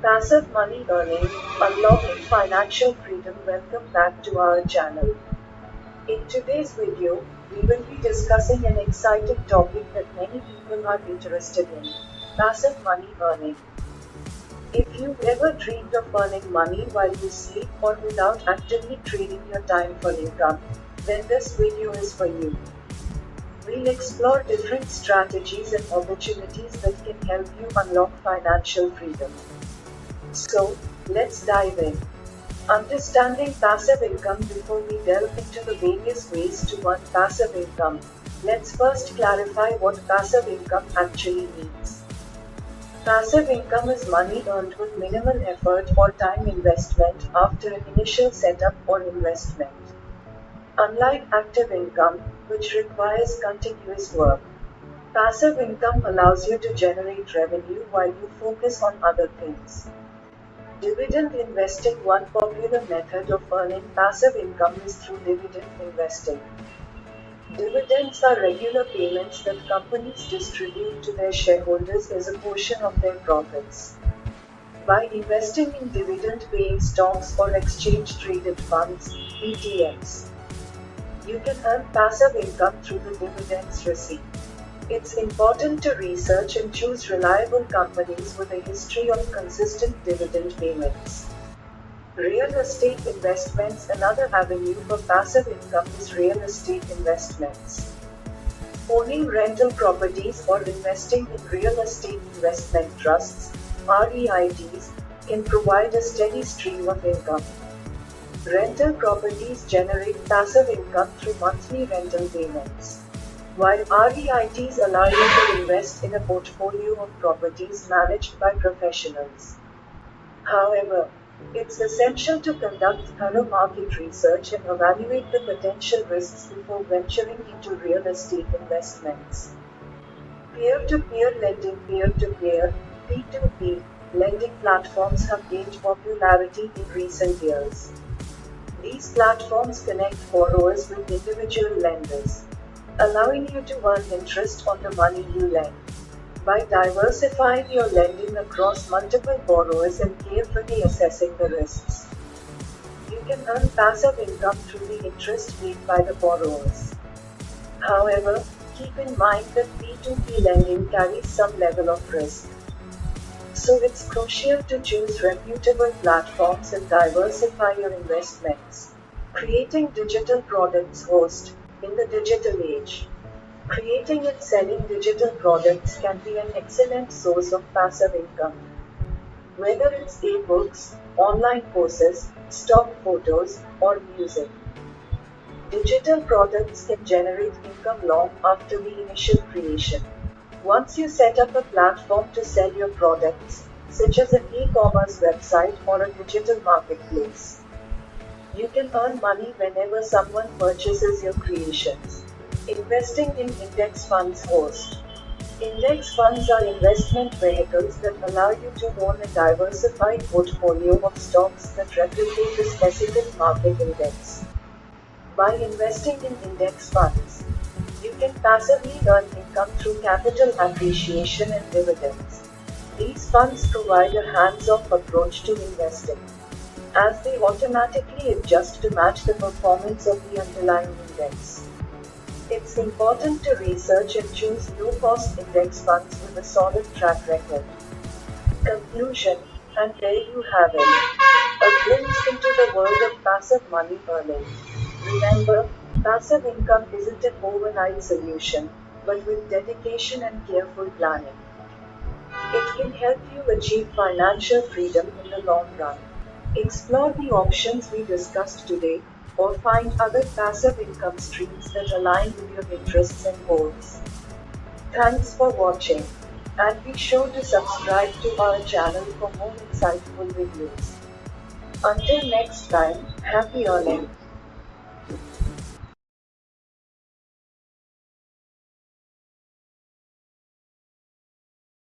Passive money earning, unlocking financial freedom. Welcome back to our channel. In today's video, we will be discussing an exciting topic that many people are interested in: passive money earning. If you've ever dreamed of earning money while you sleep or without actively trading your time for income, then this video is for you. We'll explore different strategies and opportunities that can help you unlock financial freedom. So, let's dive in. Understanding passive income. Before we delve into the various ways to earn passive income, let's first clarify what passive income actually means. Passive income is money earned with minimal effort or time investment after an initial setup or investment. Unlike active income, which requires continuous work, passive income allows you to generate revenue while you focus on other things. Dividend investing. One popular method of earning passive income is through dividend investing. Dividends are regular payments that companies distribute to their shareholders as a portion of their profits. By investing in dividend-paying stocks or exchange-traded funds (ETFs), you can earn passive income through the dividends received. It's important to research and choose reliable companies with a history of consistent dividend payments. Real estate investments. Another avenue for passive income is real estate investments. Owning rental properties or investing in real estate investment trusts (REITs) can provide a steady stream of income. Rental properties generate passive income through monthly rental payments, while REITs allow you to invest in a portfolio of properties managed by professionals. However, it's essential to conduct thorough market research and evaluate the potential risks before venturing into real estate investments. Peer-to-peer lending. Peer-to-peer (P2P) lending platforms have gained popularity in recent years. These platforms connect borrowers with individual lenders, allowing you to earn interest on the money you lend. By diversifying your lending across multiple borrowers and carefully assessing the risks, you can earn passive income through the interest paid by the borrowers. However, keep in mind that P2P lending carries some level of risk. So it's crucial to choose reputable platforms and diversify your investments. Creating digital products. Host. In the digital age, creating and selling digital products can be an excellent source of passive income. Whether it's ebooks, online courses, stock photos, or music, digital products can generate income long after the initial creation. Once you set up a platform to sell your products, such as an e-commerce website or a digital marketplace, you can earn money whenever someone purchases your creations. Investing in index funds. Host. Index funds are investment vehicles that allow you to own a diversified portfolio of stocks that replicate a specific market index. By investing in index funds, you can passively earn income through capital appreciation and dividends. These funds provide a hands-off approach to investing, as they automatically adjust to match the performance of the underlying index. It's important to research and choose low-cost index funds with a solid track record. Conclusion. And there you have it, a glimpse into the world of passive money earning. Remember, passive income isn't an overnight solution, but with dedication and careful planning, it can help you achieve financial freedom in the long run. Explore the options we discussed today, or find other passive income streams that align with your interests and goals. Thanks for watching, and be sure to subscribe to our channel for more insightful videos. Until next time, happy earning!